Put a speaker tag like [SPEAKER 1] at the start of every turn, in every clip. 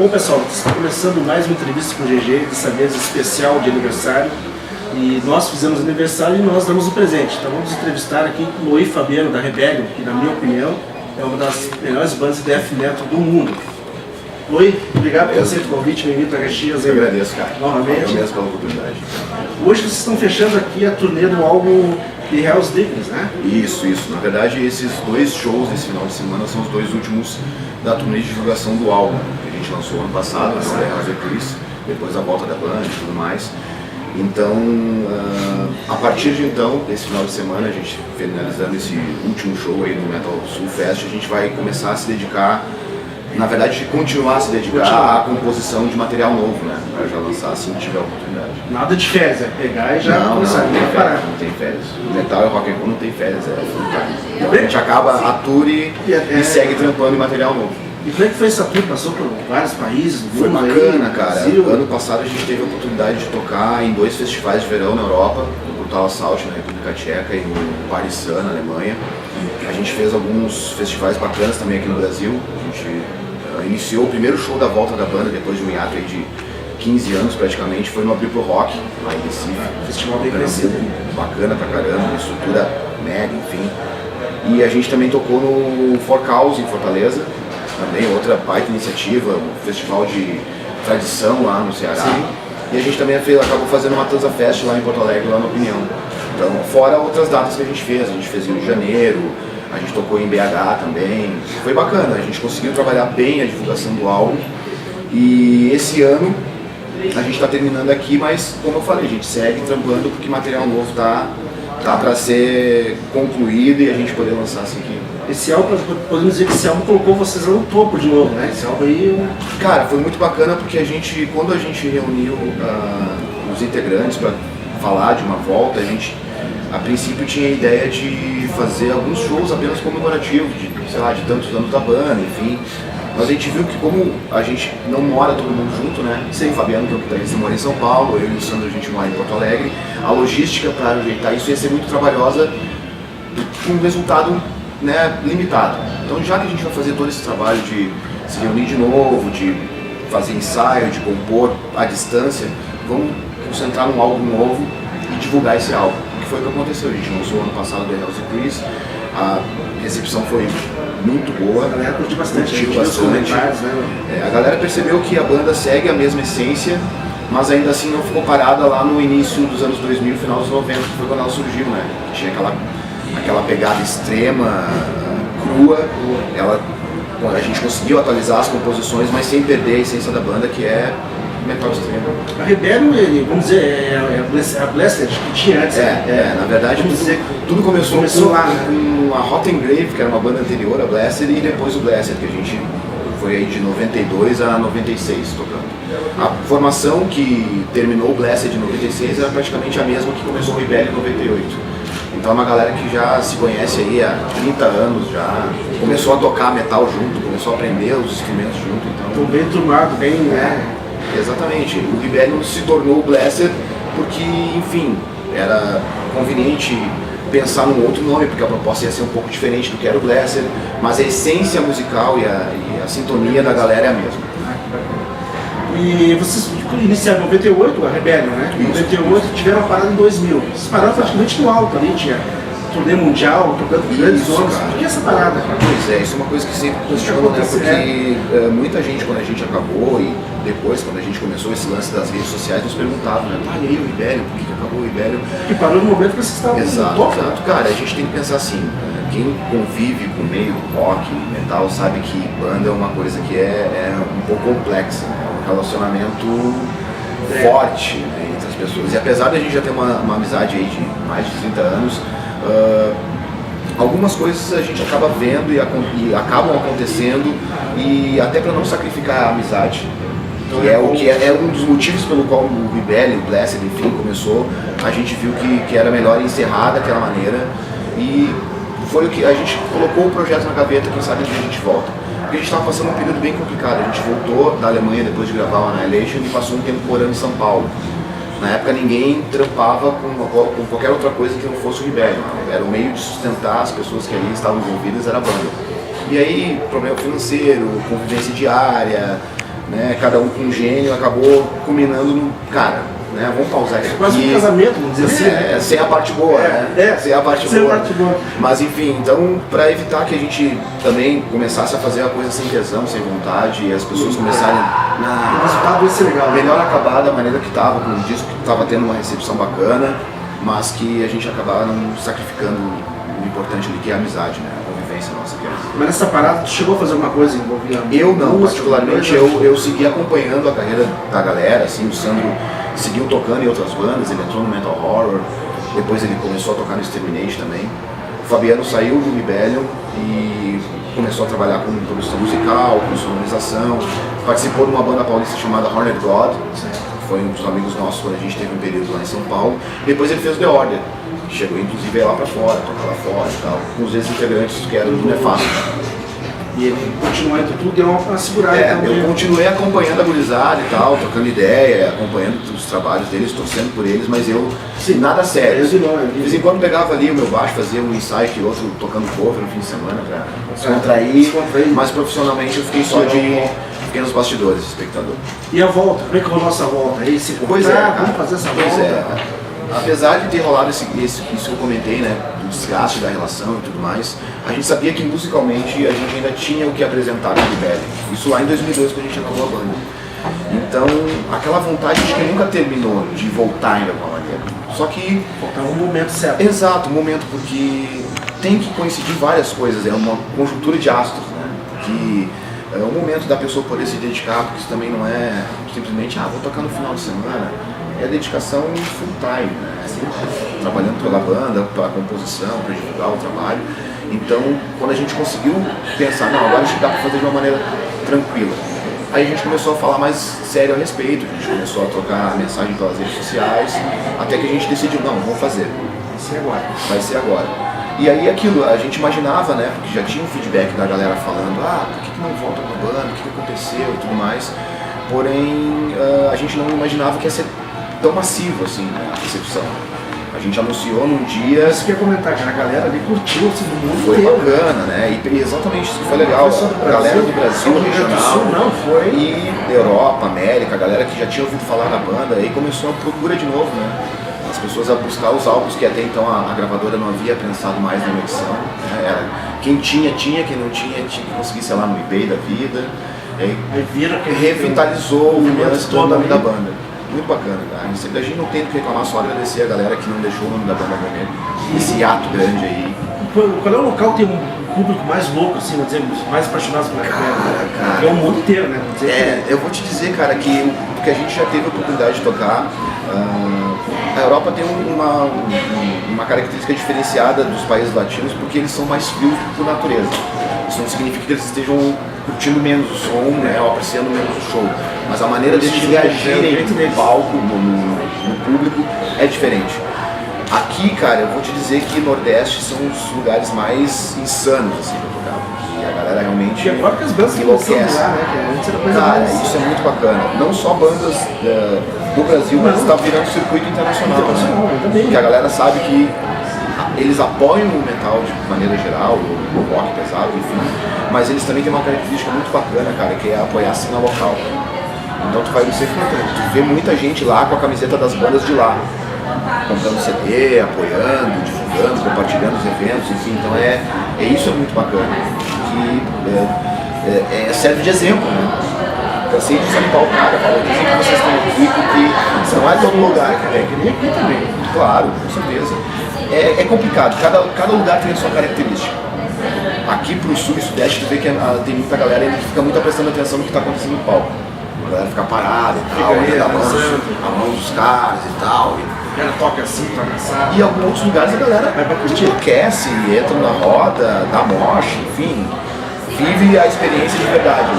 [SPEAKER 1] Bom, pessoal, está começando mais uma entrevista com o GG, dessa vez especial de aniversário. E nós fizemos aniversário e nós damos o presente. Então vamos entrevistar aqui o Luí Fabiano da Rebellion, que na minha opinião é uma das melhores bandas de death metal do mundo. Luí, obrigado por aceito o convite, bem-vindo a Caxias.
[SPEAKER 2] Eu agradeço, cara.
[SPEAKER 1] Novamente.
[SPEAKER 2] Eu mesmo pela oportunidade.
[SPEAKER 1] Hoje vocês estão fechando aqui a turnê do álbum The Hell's Dickens, né?
[SPEAKER 2] Isso. Na verdade, esses dois shows desse final de semana são os dois últimos da turnê de divulgação do álbum, que a gente lançou ano passado, The Hell's Dickens, depois a volta da banda e tudo mais. Então, a partir de então, desse final de semana, a gente finalizando esse último show aí no Metal Sul Fest, a gente vai começar a se dedicar, na verdade, continuar a se dedicar à composição de material novo, né? Para já lançar assim que tiver oportunidade.
[SPEAKER 1] Nada de férias, é pegar e já
[SPEAKER 2] começar.
[SPEAKER 1] Não
[SPEAKER 2] tem férias. O metal e o rock and roll não tem férias, é full time. Então a gente acaba a tour e segue trampando em material novo.
[SPEAKER 1] E como é que foi essa tour? Passou por vários países do
[SPEAKER 2] Foi
[SPEAKER 1] mundo
[SPEAKER 2] bacana,
[SPEAKER 1] aí,
[SPEAKER 2] cara.
[SPEAKER 1] Brasil.
[SPEAKER 2] Ano passado a gente teve a oportunidade de tocar em 2 festivais de verão na Europa, no Brutal Assault na República Tcheca e no Paris-Sun na Alemanha. A gente fez alguns festivais bacanas também aqui no Brasil. A gente iniciou o primeiro show da volta da banda depois de um hiato aí de 15 anos praticamente, foi no Abril Pro Rock, lá em Recife.
[SPEAKER 1] Festival bem crescido.
[SPEAKER 2] Bacana pra caramba, uma estrutura mega, enfim. E a gente também tocou no Forcaus em Fortaleza, também outra baita iniciativa, um festival de tradição lá no Ceará.
[SPEAKER 1] Sim.
[SPEAKER 2] E a gente também acabou fazendo uma Matanza Fest lá em Porto Alegre, lá na Opinião. Então, fora outras datas que a gente fez em Rio de Janeiro, a gente tocou em BH também. Foi bacana, a gente conseguiu trabalhar bem a divulgação do álbum. E esse ano a gente está terminando aqui, mas como eu falei, a gente segue trampando porque material novo tá para ser concluído e a gente poder lançar assim aqui.
[SPEAKER 1] Esse álbum, podemos dizer que esse álbum colocou vocês no topo de novo, né? Esse álbum aí...
[SPEAKER 2] Cara, foi muito bacana porque quando a gente reuniu os integrantes para falar de uma volta, a gente a princípio tinha a ideia de fazer alguns shows apenas comemorativos, de tantos anos da banda, enfim. Mas a gente viu que como a gente não mora todo mundo junto, né? Sem o Fabiano, que é o guitarrista, mora em São Paulo, eu e o Sandro a gente mora em Porto Alegre, a logística para ajeitar isso ia ser muito trabalhosa com um resultado, né, limitado. Então já que a gente vai fazer todo esse trabalho de se reunir de novo, de fazer ensaio, de compor à distância, vamos concentrar num álbum novo e divulgar esse álbum. O que foi o que aconteceu? A gente lançou ano passado The Hell's Dickens, a recepção foi muito boa,
[SPEAKER 1] A galera curtiu bastante,
[SPEAKER 2] né? A galera percebeu que a banda segue a mesma essência, mas ainda assim não ficou parada lá no início dos anos 2000, final dos 90, que foi quando ela surgiu, né? Tinha aquela pegada extrema, crua. A gente conseguiu atualizar as composições, mas sem perder a essência da banda, que é metal extremo.
[SPEAKER 1] A Rebellion, vamos dizer, é a Blessed que tinha antes.
[SPEAKER 2] Na verdade tudo começou
[SPEAKER 1] lá, né?
[SPEAKER 2] com a Rotten Grave, que era uma banda anterior à Blessed, e depois o Blessed, que a gente foi aí de 92 a 96 tocando. A formação que terminou o Blessed em 96 era praticamente a mesma que começou o Rebellion em 98. Então é uma galera que já se conhece aí há 30 anos, já começou a tocar metal junto, começou a aprender os instrumentos junto.
[SPEAKER 1] Então bem turmado, bem...
[SPEAKER 2] Exatamente. O Rebellion se tornou o Blessed porque, enfim, era conveniente pensar num outro nome, porque a proposta ia ser um pouco diferente do que era o Blessed, mas a essência musical e a sintonia da galera é a mesma.
[SPEAKER 1] E vocês iniciaram em 98, a Rebellion, né? Em 98 tiveram a parada em 2000. Vocês pararam praticamente no alto ali, tinha turnê mundial, tocando com grandes nomes. Por que essa parada, cara?
[SPEAKER 2] Pois é, isso é uma coisa que sempre questionou, né? Porque muita gente, quando a gente acabou e depois, quando a gente começou esse lance das redes sociais, nos perguntavam, né? E aí o Rebellion, por que acabou o Rebellion?
[SPEAKER 1] E parou no momento que vocês estavam
[SPEAKER 2] Exato,
[SPEAKER 1] no topo.
[SPEAKER 2] exato. Cara, a gente tem que pensar assim, quem convive com o meio rock, metal, sabe que banda é uma coisa que é um pouco complexa, né? Um relacionamento forte, né, entre as pessoas. E apesar de a gente já ter uma amizade aí de mais de 30 anos, algumas coisas a gente acaba vendo e acabam acontecendo, e até para não sacrificar a amizade, que é um dos motivos pelo qual o Rebellion, o Blessed, enfim, começou. A gente viu que era melhor encerrar daquela maneira, e foi o que a gente colocou o projeto na gaveta. Quem sabe a gente volta, porque a gente estava passando um período bem complicado. A gente voltou da Alemanha depois de gravar o Annihilation e passou um tempo morando em São Paulo. Na época ninguém trampava com qualquer outra coisa que não fosse o Rebellion. Era o meio de sustentar as pessoas que ali estavam envolvidas, era a banda. E aí, problema financeiro, convivência diária, né, cada um com um gênio, acabou culminando no, cara, né, vamos pausar isso aqui.
[SPEAKER 1] Quase um casamento, vamos dizer assim.
[SPEAKER 2] Sem a parte boa, né? Sem a parte boa. Mas enfim, então, para evitar que a gente também começasse a fazer a coisa sem tesão, sem vontade, e as pessoas começarem
[SPEAKER 1] O resultado ia ser legal.
[SPEAKER 2] melhor acabar da maneira que estava, com um disco que estava tendo uma recepção bacana, mas que a gente acabava não sacrificando o importante ali, que é a amizade, né? A convivência nossa. Que é.
[SPEAKER 1] Mas nessa parada, tu chegou a fazer alguma coisa envolvendo?
[SPEAKER 2] Eu não, particularmente, eu segui acompanhando a carreira da galera, assim, o Sandro seguiu tocando em outras bandas, ele entrou no Metal Horror, depois ele começou a tocar no Exterminate também. O Fabiano saiu do Rebellion e começou a trabalhar com produção musical, com sonorização, participou de uma banda paulista chamada Horned God, foi um dos amigos nossos quando a gente teve um período lá em São Paulo. Depois ele fez o The Order, chegou inclusive lá pra fora, tocar lá fora e tal, com os ex-integrantes que eram do Nefasto.
[SPEAKER 1] E ele continuou entre tudo, deu uma segurada.
[SPEAKER 2] Eu continuei acompanhando a gurizada e tal, trocando ideia, acompanhando os trabalhos deles, torcendo por eles, mas eu, nada sério. De vez em quando pegava ali o meu baixo, fazia um ensaio que outro tocando cover no fim de semana pra descontrair, mas profissionalmente eu fiquei só fiquei nos bastidores, espectador.
[SPEAKER 1] E a volta? Como é que rolou a nossa volta? Aí, se encontrar, vamos fazer essa volta?
[SPEAKER 2] Apesar de ter rolado isso que eu comentei, né, do desgaste da relação e tudo mais, a gente sabia que musicalmente a gente ainda tinha o que apresentar no Rebellion. Isso lá em 2002, quando a gente acabou a banda. Então, aquela vontade acho que nunca terminou de voltar de alguma maneira. Só que...
[SPEAKER 1] faltava um momento certo.
[SPEAKER 2] Exato, um momento, porque tem que coincidir várias coisas, é uma conjuntura de astros, né? Que é o momento da pessoa poder se dedicar, porque isso também não é simplesmente, vou tocar no final de semana. É dedicação full time, né? Trabalhando pela banda, pela composição, para divulgar o trabalho. Então, quando a gente conseguiu pensar, não, agora acho que dá para fazer de uma maneira tranquila. Aí a gente começou a falar mais sério a respeito, a gente começou a trocar mensagem pelas redes sociais, até que a gente decidiu, não, vamos fazer. Vai ser agora. E aí aquilo, a gente imaginava, né, porque já tinha um feedback da galera falando, por que não volta com a banda, o que aconteceu e tudo mais. Porém, a gente não imaginava que ia ser tão massivo assim, né, a recepção. A gente anunciou num dia...
[SPEAKER 1] Isso que eu ia comentar, cara, a galera ali curtiu assim, do mundo
[SPEAKER 2] foi
[SPEAKER 1] inteiro.
[SPEAKER 2] Foi bacana, né? E exatamente isso que foi legal. A galera do Brasil, regional, e da Europa, América, a galera que já tinha ouvido falar da banda, aí começou a procura de novo, né? As pessoas a buscar os álbuns que até então a gravadora não havia pensado mais na edição. Né? Quem tinha, quem não tinha que conseguir, sei lá, no eBay da vida. Aí revitalizou o lance do nome da banda. Muito bacana, cara. A gente não tem o que reclamar, só agradecer a galera que não deixou o nome da banda morrer. Esse ato grande aí.
[SPEAKER 1] Qual é o local que tem um público mais louco, assim, vamos dizer, mais apaixonados pela banda? É o mundo inteiro, né?
[SPEAKER 2] Eu vou te dizer, cara, que a gente já teve a oportunidade de tocar. A Europa tem uma característica diferenciada dos países latinos porque eles são mais frios por natureza. Isso não significa que eles estejam curtindo menos o som, né, ou apreciando menos o show. Mas a maneira deles reagirem no palco, no público, é diferente. Aqui, cara, eu vou te dizer que Nordeste são os lugares mais insanos, assim, pra tocar. Porque a galera realmente enlouquece. Cara, isso é muito bacana. Não só bandas do Brasil, mas está virando circuito internacional. Né? Porque a galera sabe que eles apoiam o metal de maneira geral, o rock pesado, enfim, mas eles também têm uma característica muito bacana, cara, que é apoiar a cena local. Então tu vê muita gente lá com a camiseta das bandas de lá, comprando CD, apoiando, divulgando, compartilhando os eventos, enfim, então isso é muito bacana, que serve de exemplo, né? Cansei de São Paulo, cara, valorizem que vocês estão aqui, porque não é todo lugar que tem, que nem aqui também, claro, com certeza. É complicado, cada lugar tem a sua característica. Aqui pro sul e sudeste tu vê que tem muita galera ainda que fica muito prestando atenção no que está acontecendo no palco. A galera fica parada e tal, a mão dos caras e tal.
[SPEAKER 1] O cara toca assim, toca assado.
[SPEAKER 2] E em alguns outros lugares a galera enlouquece, entra na roda, dá moche, enfim, vive a experiência de verdade.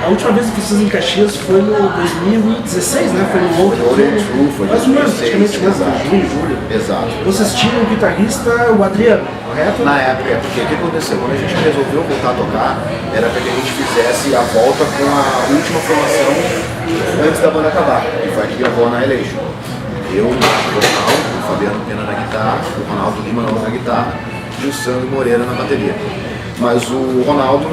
[SPEAKER 1] A última vez que vocês em Caxias foi no 2016, né? Foi no Old
[SPEAKER 2] True, foi
[SPEAKER 1] mais ou menos, praticamente junho, julho.
[SPEAKER 2] Exato.
[SPEAKER 1] Vocês tinham o guitarrista, o Adriano, correto?
[SPEAKER 2] Na época, porque o que aconteceu? Quando a gente resolveu voltar a tocar, era para que a gente fizesse a volta com a última formação antes da banda acabar, que foi a que gravou na Elation. Eu, o Ronaldo, o Fabiano Pena na guitarra, o Ronaldo Lima na guitarra e o Sandro Moreira na bateria. Mas o Ronaldo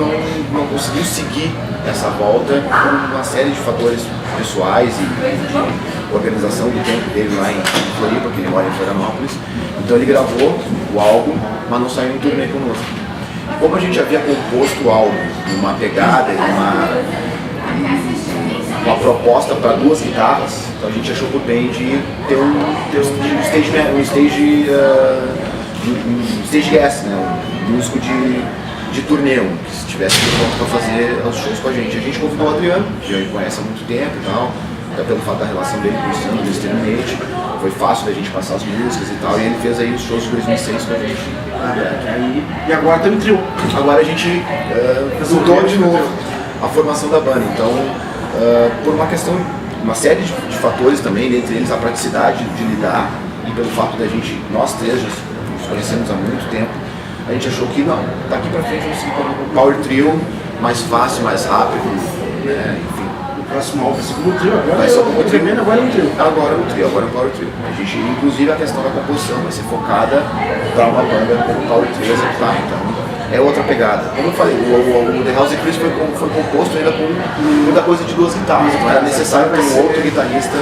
[SPEAKER 2] não conseguiu seguir essa volta por uma série de fatores pessoais e de organização do tempo dele lá em Floripa, porque ele mora em Florianópolis. Então ele gravou o álbum, mas não saiu em turnê conosco. Como a gente havia composto o álbum numa pegada e uma proposta para 2 guitarras, então a gente achou por bem de ter um stage guest, né? Um músico de turnê, que estivesse pronto para fazer os shows com a gente. A gente convidou o Adriano, que a gente conhece há muito tempo e tal, até pelo fato da relação dele com o Luciano, do Exterminate. Foi fácil da gente passar as músicas e tal, e ele fez aí os shows de 2006 com a gente.
[SPEAKER 1] E agora tem um trio.
[SPEAKER 2] Agora a gente mudou de novo a formação da banda, então por uma série de fatores também, dentre eles a praticidade de lidar e pelo fato da gente, nós três já nos conhecemos há muito tempo, a gente achou que não, daqui pra frente vamos seguir com um power trio mais fácil, mais rápido, né? Enfim.
[SPEAKER 1] O próximo álbum vai ser como trio, agora
[SPEAKER 2] vai ser como trio.
[SPEAKER 1] Agora é um trio.
[SPEAKER 2] Agora é um trio, agora é um power trio. A gente, inclusive a questão da composição vai ser focada para uma banda como power trio executar, então é outra pegada. Como eu falei, o The House Chris foi composto ainda com muita coisa de 2 guitarras, então era necessário ter um outro guitarrista.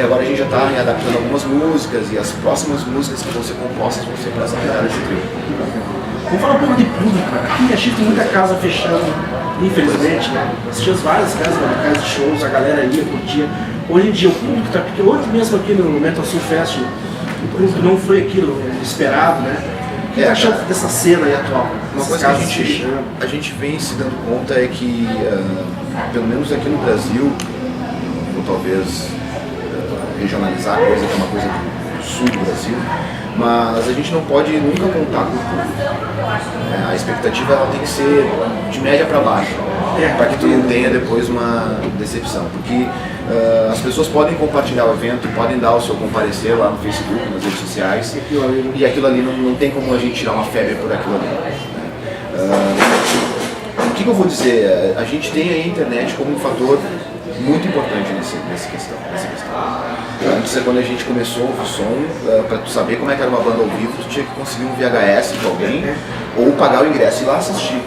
[SPEAKER 2] Agora a gente já está adaptando algumas músicas e as próximas músicas que vão ser compostas vão ser para essa pegada de trio.
[SPEAKER 1] Vamos falar um pouco de público, cara. Aqui em Caxias tem muita casa fechando, infelizmente, né? Assistimos várias casas de shows, a galera ia, curtia. Hoje em dia o público está pequeno, hoje mesmo aqui no Metal Sul Fest, o público não foi aquilo esperado, né? O que você acha dessa cena aí atual?
[SPEAKER 2] Uma coisa que a gente vem se dando conta é que, pelo menos aqui no Brasil, ou talvez regionalizar a coisa, que é uma coisa do sul do Brasil, mas a gente não pode nunca contar com o público. A expectativa ela tem que ser de média para baixo, para que tu não tenha depois uma decepção, porque as pessoas podem compartilhar o evento, podem dar o seu comparecer lá no Facebook, nas redes sociais, e aquilo ali não tem como a gente tirar uma febre por aquilo ali. O que eu vou dizer? A gente tem a internet como um fator muito importante nessa questão. Antes, quando a gente começou o som, para tu saber como é que era uma banda ao vivo, tu tinha que conseguir um VHS de alguém, ou pagar o ingresso e ir lá assistir.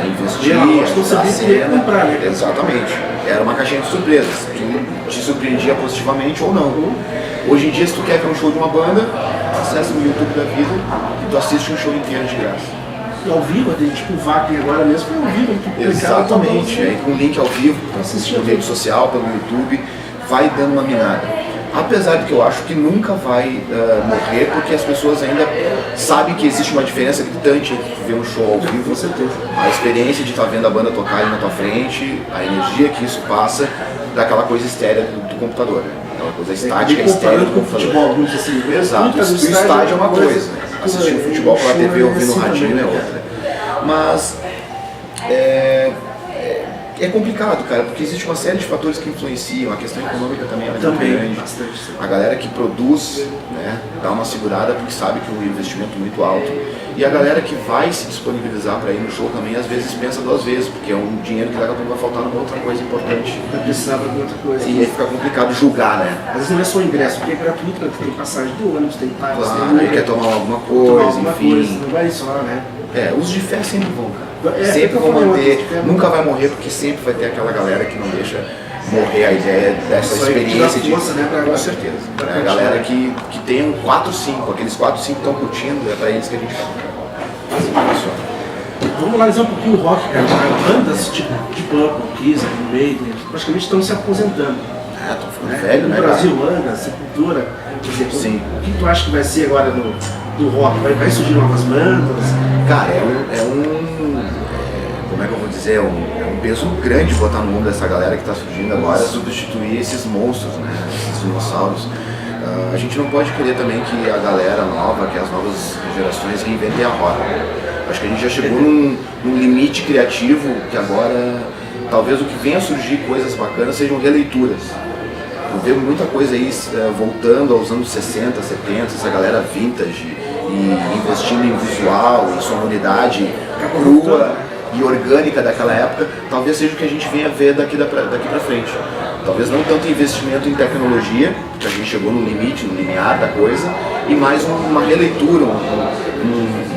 [SPEAKER 2] Investir,
[SPEAKER 1] a cena, comprar, né?
[SPEAKER 2] Exatamente. Era uma caixinha de surpresas, que te surpreendia positivamente ou não. Hoje em dia, se tu quer ver um show de uma banda, acessa no YouTube da vida e tu assiste um show inteiro de graça.
[SPEAKER 1] E ao vivo, tipo o Wagner agora mesmo, foi ao vivo.
[SPEAKER 2] Exatamente, aí com link ao vivo, na rede social, pelo YouTube, vai dando uma minada. Apesar de que eu acho que nunca vai morrer, porque as pessoas ainda sabem que existe uma diferença gritante entre ver um show ao vivo,
[SPEAKER 1] com certeza.
[SPEAKER 2] A experiência de estar vendo a banda tocar ali na tua frente, a energia que isso passa, daquela coisa estéreo do computador, aquela coisa estática, estéreo do computador.
[SPEAKER 1] Futebol, assim,
[SPEAKER 2] exato, o estádio é uma coisa, assistir um futebol pela TV ouvindo um radinho é outra. Mas é complicado, cara, porque existe uma série de fatores que influenciam, a questão econômica também é muito grande.
[SPEAKER 1] Bastante.
[SPEAKER 2] A galera que produz, né, dá uma segurada porque sabe que o investimento é muito alto. E a galera que vai se disponibilizar para ir no show também, às vezes pensa 2 vezes, porque é um dinheiro que daqui a pouco vai faltar numa outra coisa importante.
[SPEAKER 1] Vai precisar de outra coisa.
[SPEAKER 2] E aí fica complicado julgar, né?
[SPEAKER 1] Às vezes não é só o ingresso, porque é gratuito, né? Tem passagem de ônibus, tem táxi,
[SPEAKER 2] claro, aí quer tomar alguma coisa, enfim.
[SPEAKER 1] Não vai só, né?
[SPEAKER 2] Os de fé sempre vão, cara. Sempre vão manter, nunca vai morrer, porque sempre vai ter aquela galera que não deixa morrer a ideia dessa experiência de
[SPEAKER 1] força, né,
[SPEAKER 2] com certeza. É a galera que tem um 4-5, aqueles 4-5 que estão curtindo, é pra eles que a gente
[SPEAKER 1] Vamos analisar um pouquinho o rock, cara. Bandas tipo Purple, Kiss, Maiden, praticamente estão se aposentando.
[SPEAKER 2] Estão ficando velho, né?
[SPEAKER 1] No Brasil, Anga, Sepultura.
[SPEAKER 2] Sim.
[SPEAKER 1] O que tu acha que vai ser agora do rock? Vai surgir novas bandas?
[SPEAKER 2] Cara, como é que eu vou dizer? É um peso grande botar no mundo dessa galera que está surgindo agora, substituir esses monstros, né? Esses dinossauros. A gente não pode querer também que a galera nova, que as novas gerações reinventem a roda. Acho que a gente já chegou num limite criativo que agora talvez o que venha a surgir coisas bacanas sejam releituras. Eu vejo muita coisa aí voltando aos anos 60, 70, essa galera vintage e investindo em visual, em sonoridade crua, e orgânica daquela época, talvez seja o que a gente venha ver daqui pra frente. Talvez não tanto investimento em tecnologia, que a gente chegou no limite, no limiar da coisa, e mais uma releitura,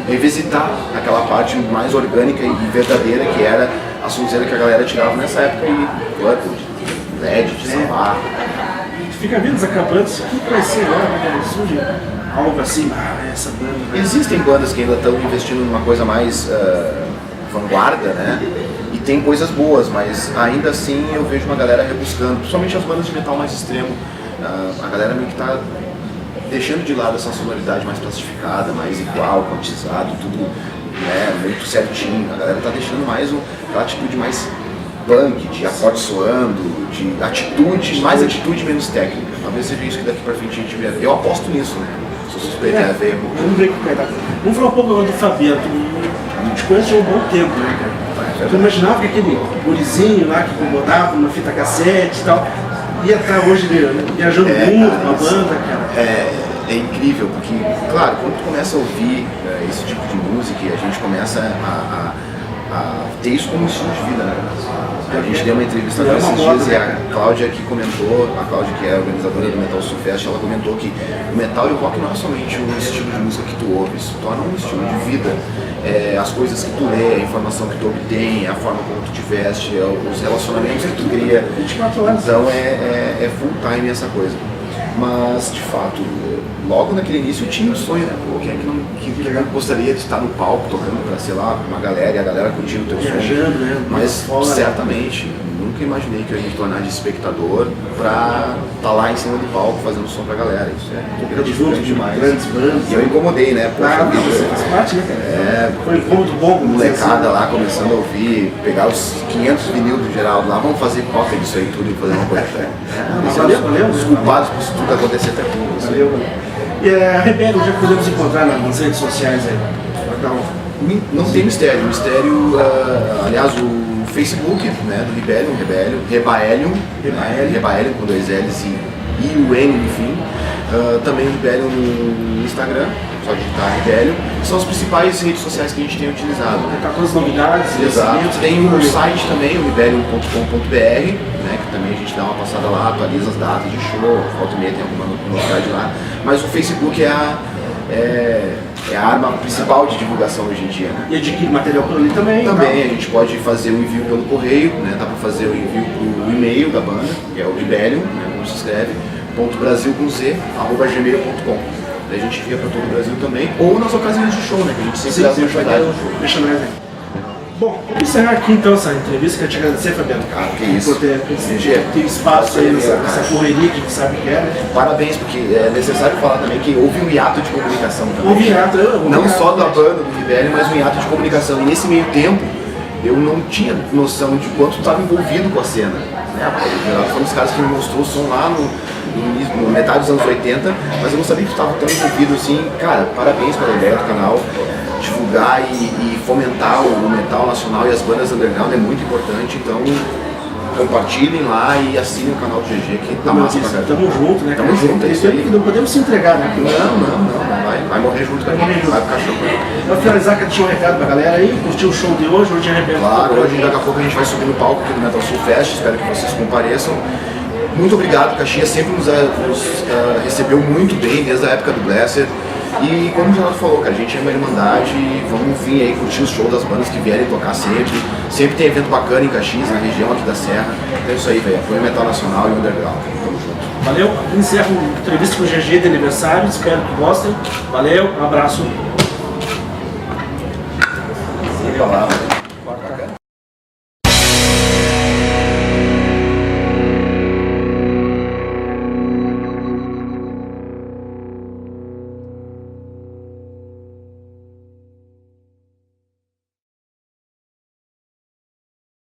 [SPEAKER 2] revisitar aquela parte mais orgânica e verdadeira que era a sonzeira que a galera tirava nessa época aí, de LED, de Sambar.
[SPEAKER 1] Fica vendo desacapantes, o que vai ser agora, quando surge algo assim, essa banda.
[SPEAKER 2] Existem bandas que ainda estão investindo numa coisa mais vanguarda, né? E tem coisas boas, mas ainda assim eu vejo uma galera rebuscando, principalmente as bandas de metal mais extremo. A galera meio que está deixando de lado essa sonoridade mais plastificada, mais igual, quantizado, tudo muito certinho. A galera está deixando mais aquela atitude mais punk, de acorde soando, de atitude, mais atitude, menos técnica. Talvez seja isso que daqui pra frente a gente vê. Eu aposto nisso, né? Sou suspeito a ver.
[SPEAKER 1] Vamos ver o que vai dar. Vamos falar um pouco agora do Fabiano. Tu te conhece há um bom tempo, né, cara? Tu imaginava que aquele gurizinho lá que incomodava na fita cassete e tal, ia estar hoje viajando muito com a banda, cara?
[SPEAKER 2] É incrível, porque, claro, quando tu começa a ouvir esse tipo de música, a gente começa a ter isso como estilo de vida, né? A gente deu uma entrevista com esses dias e a Cláudia que comentou, a Cláudia que é a organizadora do Metal Sul Fest, ela comentou que o metal e o rock não é somente um estilo de música que tu ouve, isso torna um estilo de vida. As coisas que tu lê, a informação que tu obtém, a forma como tu te veste, os relacionamentos que tu cria.
[SPEAKER 1] 24 horas.
[SPEAKER 2] Então é full time essa coisa. Mas, de fato, logo naquele início eu tinha um sonho, né? Pô, quem é que não gostaria de estar no palco tocando pra, sei lá, uma galera e a galera curtindo o teu som?
[SPEAKER 1] Viajando, né?
[SPEAKER 2] Mas, certamente, nunca imaginei que eu ia me tornar de espectador pra estar lá em cima do palco fazendo som pra galera. Isso é gratificante demais.
[SPEAKER 1] Grandes bandas.
[SPEAKER 2] E eu incomodei, né?
[SPEAKER 1] Você faz parte, né, cara? Foi um incômodo bom.
[SPEAKER 2] Molecada lá começando a ouvir, pegar os 500 vinil do Geraldo lá, vamos fazer cópia disso aí tudo e fazer uma coisa.
[SPEAKER 1] Valeu.
[SPEAKER 2] Os culpados por isso tudo acontecer até tudo.
[SPEAKER 1] Valeu. E a Rebellion já podemos encontrar nas redes sociais aí?
[SPEAKER 2] Não tem mistério. Aliás, o Facebook, né, do Rebellion com 2 L's e o N no fim. Também o Rebellion no Instagram, só digitar Rebellion. São as principais redes sociais que a gente tem utilizado.
[SPEAKER 1] Tá todas as novidades.
[SPEAKER 2] Exato. Tem o site também, o rebellion.com.br, né, que também a gente dá uma passada lá, atualiza as datas de show, volta e meia tem alguma novidade lá. Mas o Facebook é a arma principal de divulgação hoje em dia, né?
[SPEAKER 1] E adquire material por ali também?
[SPEAKER 2] Também, a gente pode fazer o envio pelo correio, né? Dá para fazer o envio pro e-mail da banda, que é o Rebellion, né, como se escreve, .brasil@gmail.com. Daí a gente envia para todo o Brasil também, ou nas ocasiões de show, né? Que a gente sempre dá oportunidade.
[SPEAKER 1] Deixa nós aí. Bom, vamos encerrar aqui então essa entrevista. Quero te agradecer, Fabiano.
[SPEAKER 2] Cara, que isso.
[SPEAKER 1] Por ter espaço aí nessa correria que a gente sabe que é, né?
[SPEAKER 2] Parabéns, porque é necessário falar também que houve um hiato de comunicação também.
[SPEAKER 1] Houve hiato,
[SPEAKER 2] não só da banda, do Rebellion, mas um hiato de comunicação. E nesse meio tempo, eu não tinha noção de quanto estava envolvido com a cena. Né? Foi um dos caras que me mostrou o som lá no metade dos anos 80, mas eu não sabia que estava tão envolvido assim. Cara, parabéns pela ideia do canal. Divulgar e fomentar o metal nacional e as bandas underground é muito importante, então compartilhem lá e assinem o canal do GG que tá massa pra caramba.
[SPEAKER 1] Tamo junto, né?
[SPEAKER 2] Tamo junto, é isso aí.
[SPEAKER 1] Não podemos se entregar, né?
[SPEAKER 2] Não, vai morrer junto com a gente, vai ficar show.
[SPEAKER 1] Pra finalizar, quero deixar um recado pra galera aí, curtiu o show de hoje é Rebellion.
[SPEAKER 2] Claro, hoje daqui a pouco a gente vai subir no palco aqui do Metal Sul Fest, espero que vocês compareçam. Muito obrigado, Caxias sempre nos recebeu muito bem desde a época do Blesser. E como o Renato falou, cara, a gente é uma irmandade, vamos vir aí curtir os shows das bandas que vierem tocar sempre. Sempre tem evento bacana em Caxias, na região aqui da Serra. Então é isso aí, velho. Apoio metal nacional e underground. Tamo junto.
[SPEAKER 1] Valeu, encerro a entrevista com o GG de aniversário, espero que gostem. Valeu, um abraço.
[SPEAKER 2] Sem palavras.